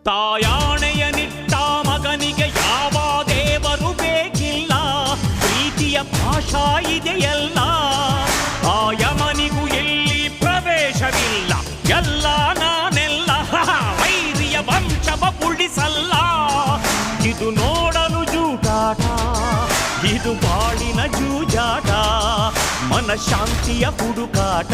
ತಾಯಾಣೆಯ ನಿಟ್ಟ ಮಗನಿಗೆ ಯಾವ ದೇವರು ಬೇಕಿಲ್ಲ, ಪ್ರೀತಿಯ ಭಾಷಾ ಇದೆಯಲ್ಲ. ಆ ಯಮನಿಗೂ ಎಲ್ಲಿ ಪ್ರವೇಶವಿಲ್ಲ, ಎಲ್ಲ ನಾನೆಲ್ಲ ವೈರಿಯ ವಂಶವ ಉಳಿಸಲ್ಲ. ಇದು ನೋಡಲು ಜೂಟಾಟ, ಇದು ಬಾಳಿನ ಜೂಜಾಟ, ಮನಃಶಾಂತಿಯ ಹುಡುಕಾಟ.